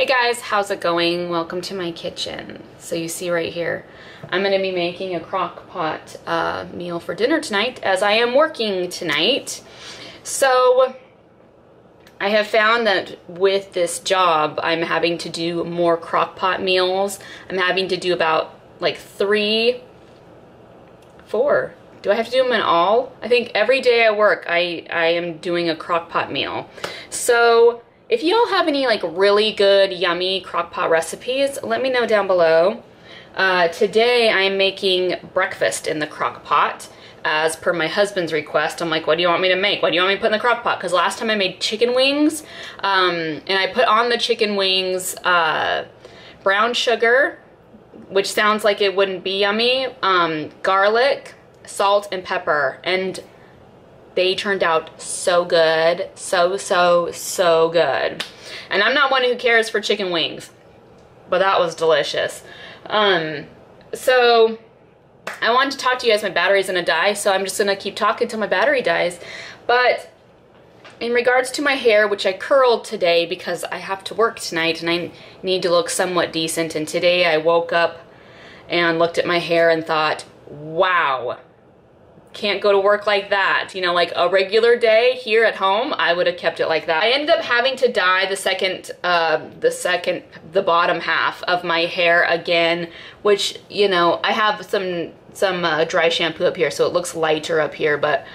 Hey guys, how's it going? Welcome to my kitchen. So you see right here, I'm going to be making a crock pot meal for dinner tonight as I am working tonight. So I have found that with this job, I'm having to do more crock pot meals. I'm having to do about like 3, 4. Do I have to do them in all? I think every day I work, I am doing a crock pot meal. So if y'all have any like really good, yummy crock pot recipes, let me know down below. Today I'm making breakfast in the crock pot as per my husband's request. I'm like, what do you want me to make? What do you want me to put in the crock pot? Because last time I made chicken wings, and I put on the chicken wings brown sugar, which sounds like it wouldn't be yummy, garlic, salt, and pepper, and they turned out so good. So good. And I'm not one who cares for chicken wings, but that was delicious. So I wanted to talk to you guys. My battery's gonna die, so I'm just gonna keep talking till my battery dies. But in regards to my hair, which I curled today because I have to work tonight and I need to look somewhat decent, and today I woke up and looked at my hair and thought, wow, can't go to work like that. You know, like a regular day here at home, I would have kept it like that. I ended up having to dye the bottom half of my hair again, which, you know, I have some dry shampoo up here, so it looks lighter up here, but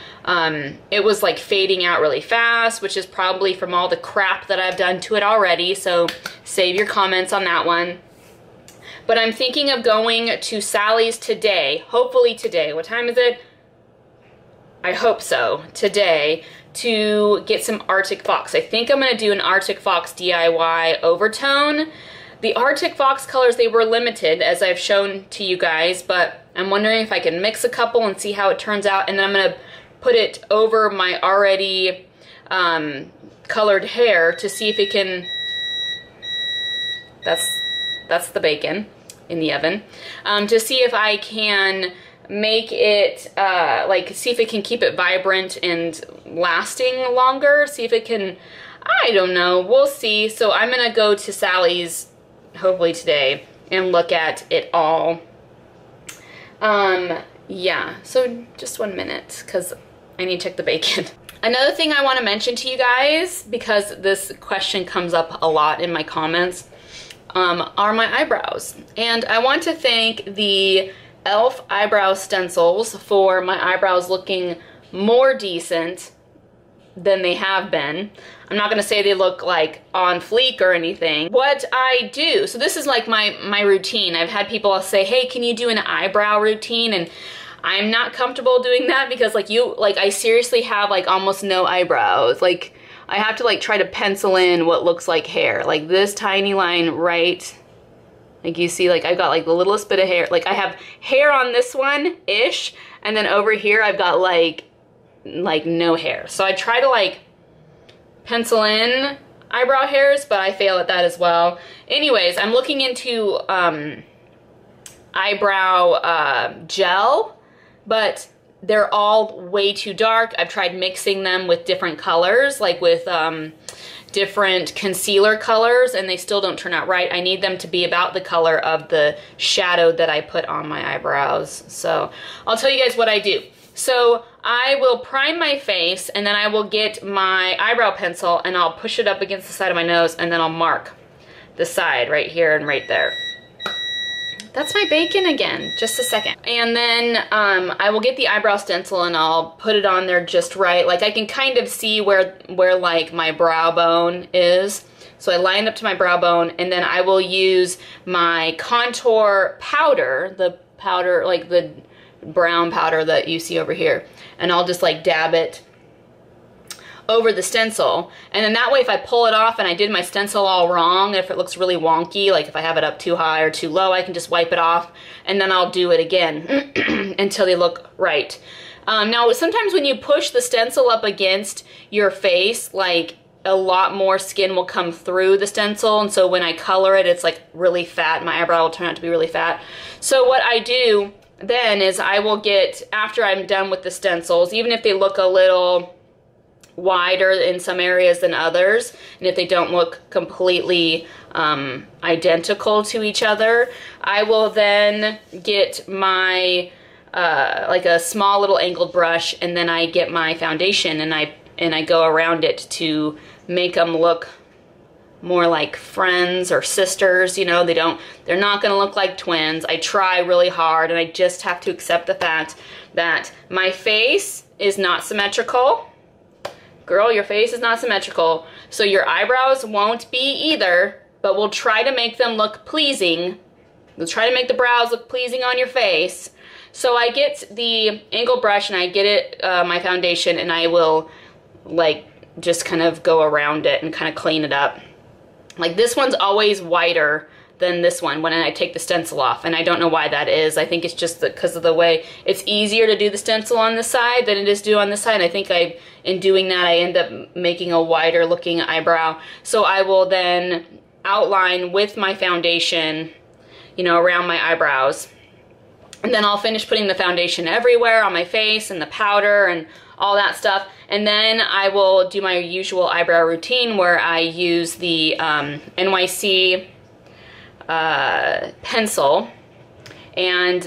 it was like fading out really fast, which is probably from all the crap that I've done to it already, so save your comments on that one. But I'm thinking of going to Sally's today, hopefully today. What time is it? I hope so, today, to get some Arctic Fox. I think I'm going to do an Arctic Fox DIY overtone. The Arctic Fox colors, they were limited, as I've shown to you guys, but I'm wondering if I can mix a couple and see how it turns out, and then I'm going to put it over my already colored hair to see if it can... That's the bacon in the oven. To see if I can make it, like, see if it can keep it vibrant and lasting longer, see if it can, I don't know, we'll see. So I'm gonna go to Sally's, hopefully today, and look at it all. Yeah, so just 1 minute, because I need to check the bacon. Another thing I want to mention to you guys, because this question comes up a lot in my comments, are my eyebrows. And I want to thank the e.l.f. eyebrow stencils for my eyebrows looking more decent than they have been. I'm not gonna say they look like on fleek or anything. What I do, so this is like my routine. I've had people say, hey, can you do an eyebrow routine? And I'm not comfortable doing that because I seriously have like almost no eyebrows. Like I have to like try to pencil in what looks like hair. Like this tiny line right. Like you see, like I've got like the littlest bit of hair. Like I have hair on this one-ish, and then over here I've got like no hair. So I try to like pencil in eyebrow hairs, but I fail at that as well. Anyways, I'm looking into eyebrow gel, but they're all way too dark. I've tried mixing them with different colors, like with different concealer colors, and they still don't turn out right. I need them to be about the color of the shadow that I put on my eyebrows. So I'll tell you guys what I do. So I will prime my face, and then I will get my eyebrow pencil and I'll push it up against the side of my nose, and then I'll mark the side right here and right there. That's my bacon again, just a second. And then I will get the eyebrow stencil and I'll put it on there just right. Like I can kind of see where like my brow bone is. So I line up to my brow bone, and then I will use my contour powder, the powder, like the brown powder that you see over here. And I'll just like dab it over the stencil, and then that way if I pull it off and I did my stencil all wrong, if it looks really wonky, like if I have it up too high or too low, I can just wipe it off, and then I'll do it again until they look right. Now sometimes when you push the stencil up against your face, like a lot more skin will come through the stencil, and so when I color it, it's like really fat. My eyebrow will turn out to be really fat. So what I do then is I will get, after I'm done with the stencils, even if they look a little wider in some areas than others, and if they don't look completely identical to each other, I will then get my like a small little angled brush, and then I get my foundation and I go around it to make them look more like friends or sisters. You know, they're not gonna look like twins. I try really hard, and I just have to accept the fact that my face is not symmetrical. Girl, your face is not symmetrical, so your eyebrows won't be either, but we'll try to make them look pleasing. We'll try to make the brows look pleasing on your face. So I get the angled brush and I get it, my foundation, and I will like just kind of go around it and kind of clean it up. Like this one's always whiter than this one when I take the stencil off, and I don't know why that is. I think it's just because of the way it's easier to do the stencil on this side than it is to do on this side. And I think in doing that, I end up making a wider looking eyebrow. So I will then outline with my foundation, you know, around my eyebrows. And then I'll finish putting the foundation everywhere on my face and the powder and all that stuff. And then I will do my usual eyebrow routine where I use the NYC pencil and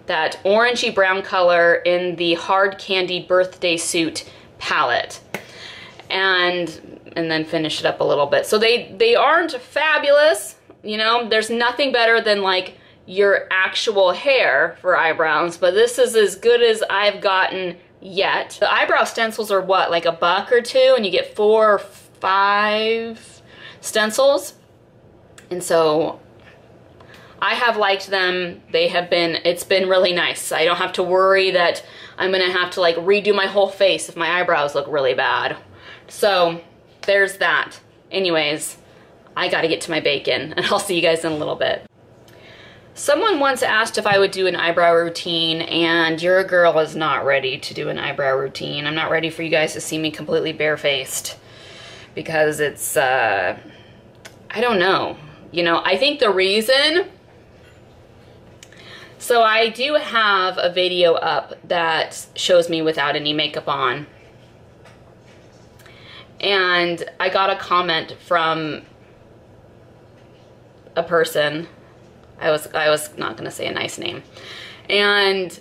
that orangey brown color in the Hard Candy Birthday Suit palette, and then finish it up a little bit. So they aren't fabulous, you know, there's nothing better than like your actual hair for eyebrows, but this is as good as I've gotten yet. The eyebrow stencils are what, like $1 or $2, and you get 4 or 5 stencils. And so I have liked them. It's been really nice. I don't have to worry that I'm gonna have to like redo my whole face if my eyebrows look really bad. So there's that. Anyways, I gotta get to my bacon, and I'll see you guys in a little bit. Someone once asked if I would do an eyebrow routine, and your girl is not ready to do an eyebrow routine. I'm not ready for you guys to see me completely barefaced, because it's, I don't know. You know, I think the reason, so I do have a video up that shows me without any makeup on, and I got a comment from a person. I was not gonna say a nice name, and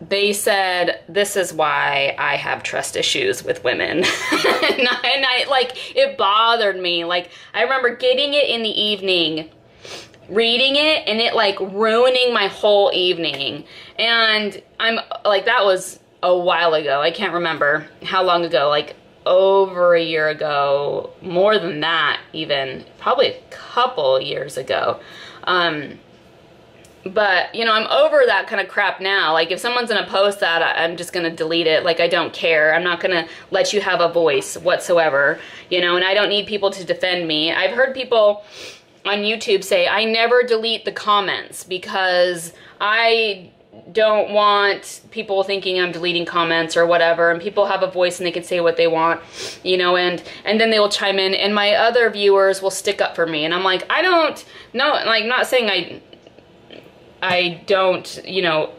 they said, this is why I have trust issues with women. and I like, it bothered me. Like, I remember getting it in the evening, reading it, and it like ruining my whole evening. And I'm like, that was a while ago. I can't remember how long ago, like over a year ago, more than that even, probably a couple years ago. But, you know, I'm over that kind of crap now. Like, if someone's gonna post that, I'm just gonna delete it. Like, I don't care. I'm not gonna let you have a voice whatsoever, you know, and I don't need people to defend me. I've heard people on YouTube say, I never delete the comments because I don't want people thinking I'm deleting comments or whatever, and people have a voice and they can say what they want, you know, and then they will chime in, and my other viewers will stick up for me. And I'm like, I don't know, like, not saying I don't, you know,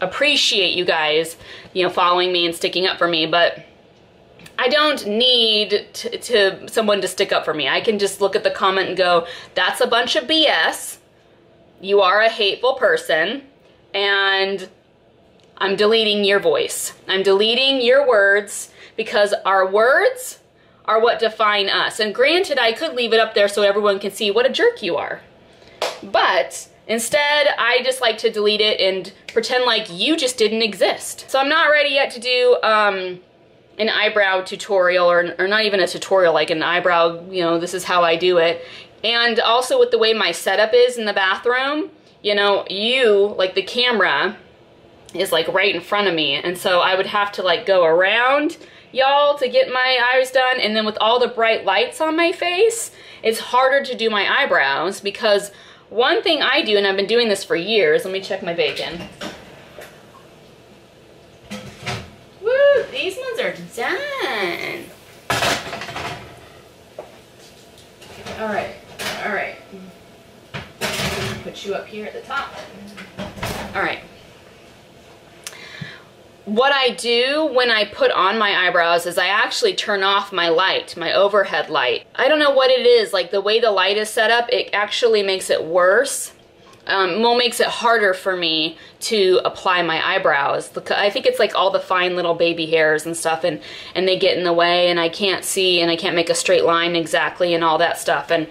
appreciate you guys, you know, following me and sticking up for me, but I don't need someone to stick up for me. I can just look at the comment and go, that's a bunch of BS. You are a hateful person, and I'm deleting your voice. I'm deleting your words, because our words are what define us. And granted, I could leave it up there so everyone can see what a jerk you are. But instead, I just like to delete it and pretend like you just didn't exist. So I'm not ready yet to do an eyebrow tutorial, or not even a tutorial, like an eyebrow, you know, this is how I do it. And also with the way my setup is in the bathroom, you know, like the camera is like right in front of me, and so I would have to like go around y'all to get my eyes done, and then with all the bright lights on my face, it's harder to do my eyebrows. Because one thing I do, and I've been doing this for years, let me check my bacon. Woo, these ones are done. All right. I'm gonna put you up here at the top. All right. All right. what I do when I put on my eyebrows is I actually turn off my light, my overhead light. I don't know what it is, like the way the light is set up, it actually makes it worse. Well, makes it harder for me to apply my eyebrows. I think it's like all the fine little baby hairs and stuff, and they get in the way, and I can't see, and I can't make a straight line exactly, and all that stuff. And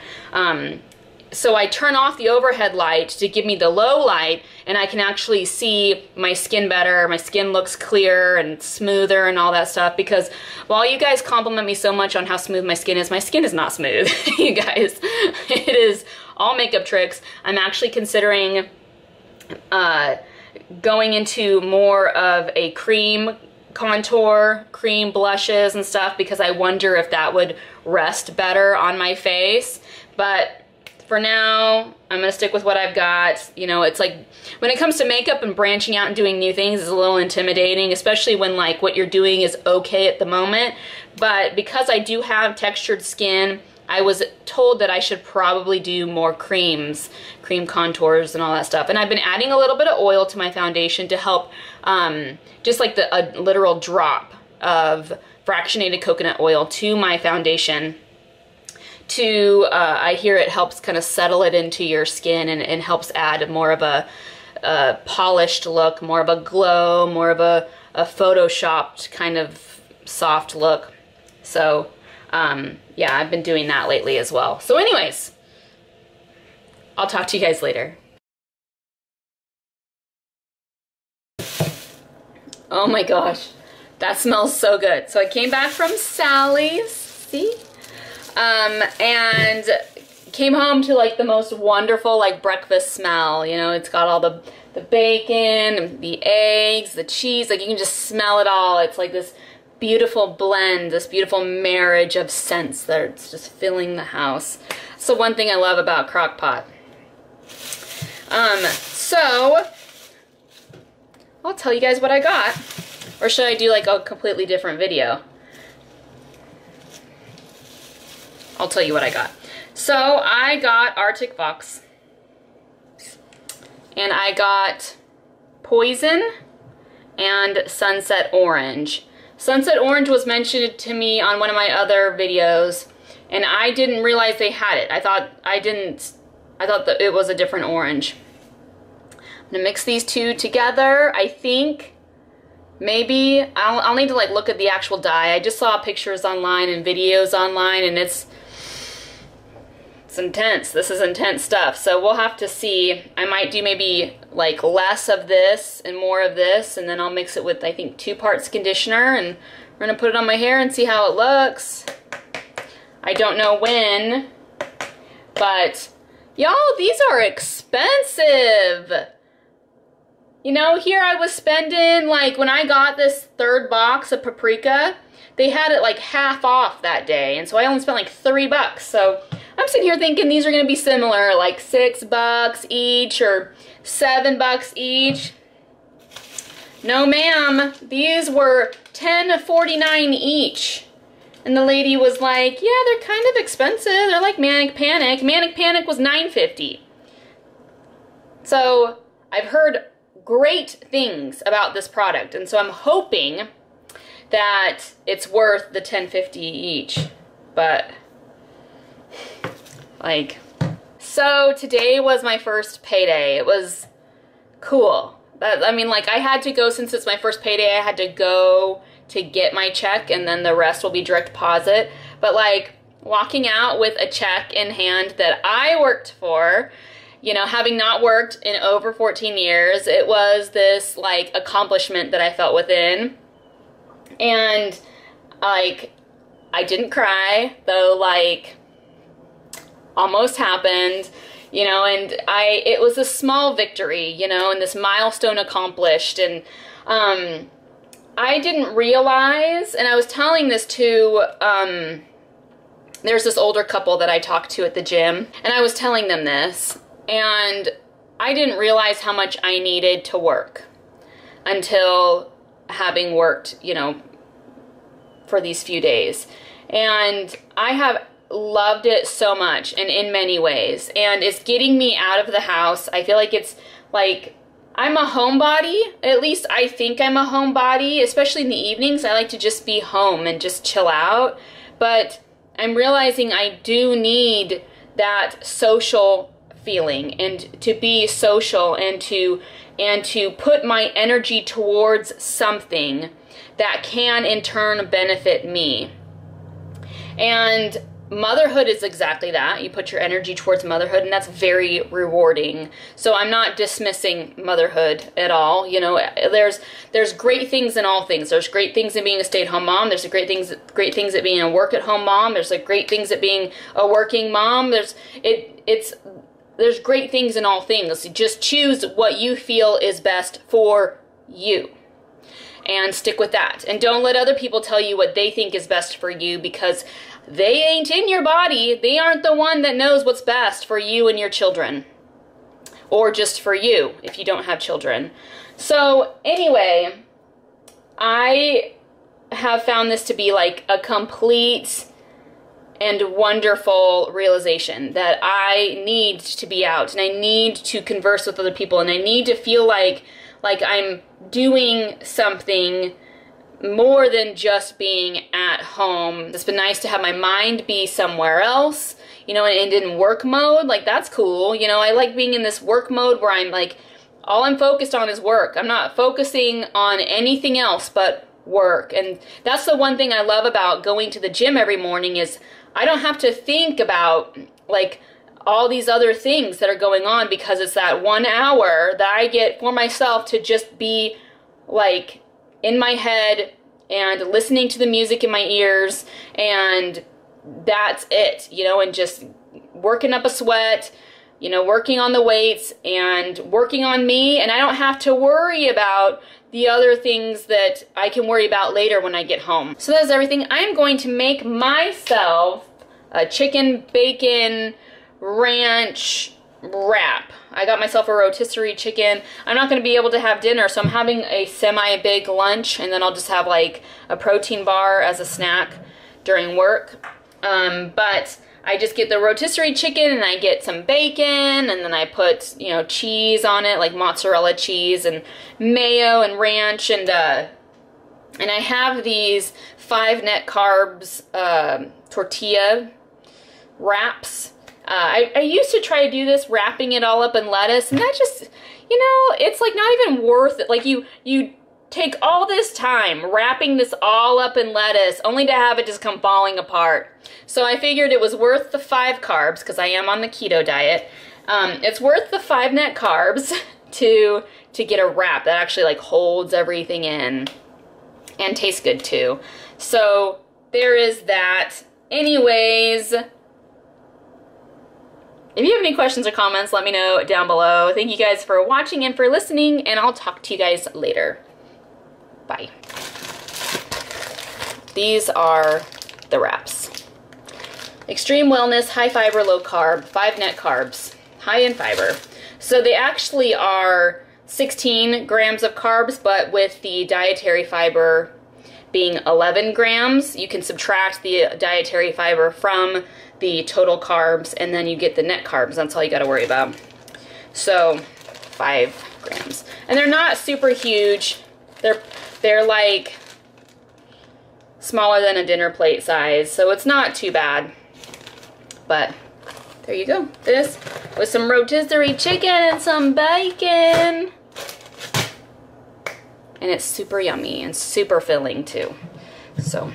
so I turn off the overhead light to give me the low light, and I can actually see my skin better. My skin looks clearer and smoother and all that stuff, because while you guys compliment me so much on how smooth my skin is not smooth, you guys. It is all makeup tricks. I'm actually considering going into more of a cream contour, cream blushes and stuff, because I wonder if that would rest better on my face. But for now, I'm gonna stick with what I've got. You know, it's like, when it comes to makeup and branching out and doing new things is a little intimidating, especially when like what you're doing is okay at the moment. But because I do have textured skin, I was told that I should probably do more creams, cream contours and all that stuff. And I've been adding a little bit of oil to my foundation to help, just like a literal drop of fractionated coconut oil to my foundation. I hear it helps kind of settle it into your skin, and helps add more of a polished look, more of a glow, more of a photoshopped kind of soft look. So yeah, I've been doing that lately as well. So anyways, I'll talk to you guys later. Oh my gosh, that smells so good. So I came back from Sally's, see? And came home to like the most wonderful like breakfast smell. You know, it's got all the bacon, the eggs, the cheese, like you can just smell it all. It's like this beautiful blend, this beautiful marriage of scents that's just filling the house. So one thing I love about Crock-Pot. So I'll tell you guys what I got. Or should I do like a completely different video? I'll tell you what I got. So I got Arctic Fox, and I got Poison and Sunset Orange. Sunset Orange was mentioned to me on one of my other videos, and I didn't realize they had it. I thought that it was a different orange. I'm gonna mix these two together. I think maybe I'll need to like look at the actual dye. I just saw pictures online and videos online, and it's intense. This is intense stuff. So we'll have to see. I might do maybe like less of this and more of this, and then I'll mix it with, I think, 2 parts conditioner, and we're gonna put it on my hair and see how it looks. I don't know when, but y'all, these are expensive. You know, here I was spending, like, when I got this 3rd box of paprika, they had it like half off that day, and so I only spent like $3. So I'm sitting here thinking these are gonna be similar, like $6 each or $7 each. No ma'am, these were $10.49 each. And the lady was like, yeah, they're kind of expensive. They're like Manic Panic. Manic Panic was $9.50. So I've heard great things about this product, and so I'm hoping that it's worth the $10.50 each. But like, so today was my first payday. It was cool. I mean, like, I had to go, since it's my first payday, I had to go to get my check, and then the rest will be direct deposit. But like, walking out with a check in hand that I worked for, you know, having not worked in over 14 years, it was this like accomplishment that I felt within. And like, I didn't cry, though, like, almost happened, you know, and it was a small victory, you know, and this milestone accomplished. And I didn't realize, and I was telling this to, there's this older couple that I talked to at the gym, and I was telling them this, and I didn't realize how much I needed to work until having worked, you know, for these few days. And I have loved it so much, and in many ways, and it's getting me out of the house. I feel like it's like I'm a homebody. At least I think I'm a homebody, especially in the evenings. I like to just be home and just chill out. But I'm realizing I do need that social feeling, and to be social, and to put my energy towards something that can in turn benefit me. And motherhood is exactly that. You put your energy towards motherhood, and that's very rewarding. So I'm not dismissing motherhood at all. You know, there's great things in all things. There's great things in being a stay-at-home mom. There's great things at being a work-at-home mom. There's like great things at being a working mom. There's great things in all things. Just choose what you feel is best for you, and stick with that. And don't let other people tell you what they think is best for you, because they ain't in your body. They aren't the one that knows what's best for you and your children, or just for you if you don't have children. So anyway, I have found this to be like a complete and wonderful realization that I need to be out, and I need to converse with other people, and I need to feel like I'm doing something more than just being at home. It's been nice to have my mind be somewhere else, you know, and in work mode. Like, that's cool. You know, I like being in this work mode where I'm like, all I'm focused on is work. I'm not focusing on anything else but work. And that's the one thing I love about going to the gym every morning, is I don't have to think about like all these other things that are going on, because it's that 1 hour that I get for myself to just be like in my head and listening to the music in my ears, and that's it, you know, and just working up a sweat, you know, working on the weights and working on me, and I don't have to worry about the other things that I can worry about later when I get home. So that's everything. I'm going to make myself a chicken bacon ranch wrap. I got myself a rotisserie chicken. I'm not going to be able to have dinner, so I'm having a semi-big lunch, and then I'll just have like a protein bar as a snack during work. But I just get the rotisserie chicken, and I get some bacon, and then I put, you know, cheese on it, like mozzarella cheese and mayo and ranch, and I have these 5 net carbs tortilla wraps. I used to try to do this, wrapping it all up in lettuce, and that just, you know, it's like not even worth it. Like you take all this time wrapping this all up in lettuce only to have it just come falling apart. So I figured it was worth the 5 carbs, because I am on the keto diet. It's worth the 5 net carbs to get a wrap that actually like holds everything in and tastes good too. So there is that. Anyways, if you have any questions or comments, let me know down below. Thank you guys for watching and for listening, and I'll talk to you guys later. Bye. These are the wraps. Extreme Wellness, high fiber, low carb, 5 net carbs, high in fiber. So they actually are 16 grams of carbs, but with the dietary fiber being 11 grams, you can subtract the dietary fiber from the total carbs, and then you get the net carbs. That's all you got to worry about. So 5 grams, and they're not super huge. They're like smaller than a dinner plate size, so it's not too bad. But there you go. This with some rotisserie chicken and some bacon, and it's super yummy and super filling too. So